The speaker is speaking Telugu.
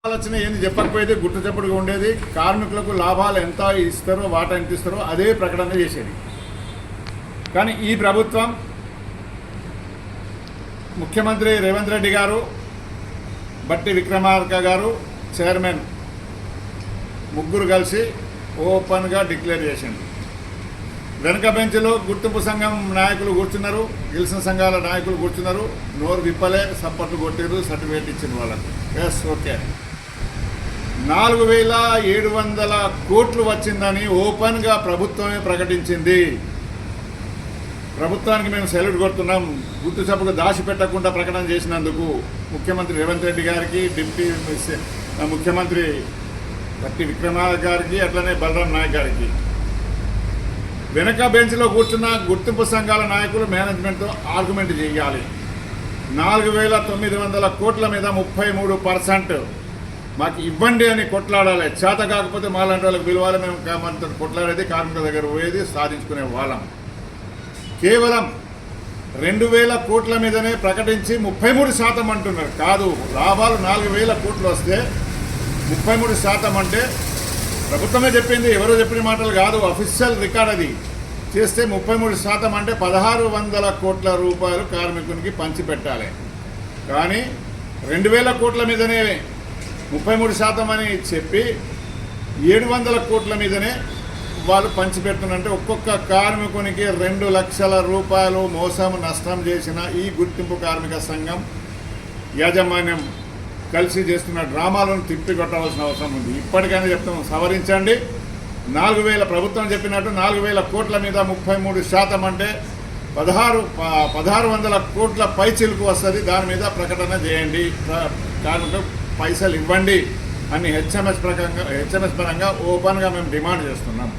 ఆలోచన ఏంది చెప్పకపోతే గుట్టు చప్పుడుగా ఉండేది. కార్మికులకు లాభాలు ఎంత ఇస్తారో వాటా ఎంత ఇస్తారో అదే ప్రకటన చేసేది. కానీ ఈ ప్రభుత్వం ముఖ్యమంత్రి రేవంత్ రెడ్డి గారు, బట్టి విక్రమార్క గారు, చైర్మన్ ముగ్గురు కలిసి ఓపెన్గా డిక్లేర్ చేసింది. వెనక బెంచ్లో గుర్తింపు సంఘం నాయకులు కూర్చున్నారు, గెలిచిన సంఘాల నాయకులు కూర్చున్నారు. నోరు విప్పలే, సప్పట్లు కొట్టారు, సర్టిఫికేట్ ఇచ్చిన వాళ్ళకు. Yes, okay. 4700 కోట్లు వచ్చిందని ఓపెన్గా ప్రభుత్వమే ప్రకటించింది. ప్రభుత్వానికి మేము సెల్యూట్ కొడుతున్నాం. గుర్తు చప్పుకు దాచిపెట్టకుండా ప్రకటన చేసినందుకు ముఖ్యమంత్రి రేవంత్ రెడ్డి గారికి, డిప్యూటీ ముఖ్యమంత్రి బట్టి విక్రమార్క గారికి, అట్లనే బలరాం నాయక్ గారికి. వెనక బెంచ్లో కూర్చున్న గుర్తింపు సంఘాల నాయకులు మేనేజ్మెంట్తో ఆర్గ్యుమెంట్ చేయాలి. 4900 కోట్ల మీద 33% మాకు ఇవ్వండి అని కొట్లాడాలి. చేత కాకపోతే మాలాంటి వాళ్ళకి పిలవాలి. మేము మనతో కొట్లాడేది, కార్మికుల దగ్గర పోయేది, సాధించుకునే వాళ్ళం. కేవలం 2000 కోట్ల మీదనే ప్రకటించి 33% అంటున్నారు. కాదు, లాభాలు 4000 కోట్లు వస్తే 33% అంటే ప్రభుత్వమే చెప్పింది, ఎవరో చెప్పిన మాటలు కాదు, అఫీషియల్ రికార్డ్ అది. చేస్తే 33% అంటే 1600 కోట్ల రూపాయలు కార్మికునికి పంచిపెట్టాలి. కానీ 2000 కోట్ల మీదనే 33% అని చెప్పి 700 కోట్ల మీదనే వాళ్ళు పంచిపెడుతున్నారంటే ఒక్కొక్క కార్మికునికి 2 లక్షల రూపాయలు మోసం, నష్టం చేసిన ఈ గుర్తింపు కార్మిక సంఘం యాజమాన్యం కలిసి చేస్తున్న డ్రామాలను తిప్పికొట్టవలసిన అవసరం ఉంది. ఇప్పటికైనా చెప్తాం, సవరించండి. 4000 ప్రభుత్వం చెప్పినట్టు 4000 కోట్ల మీద 33% అంటే 1600 కోట్ల పైచిలుకు వస్తుంది. దాని మీద ప్రకటన చేయండి, కార్మికులకు పైసలు ఇవ్వండి అని హెచ్ఎంఎస్ పరంగా ఓపెన్గా మేము డిమాండ్ చేస్తున్నాం.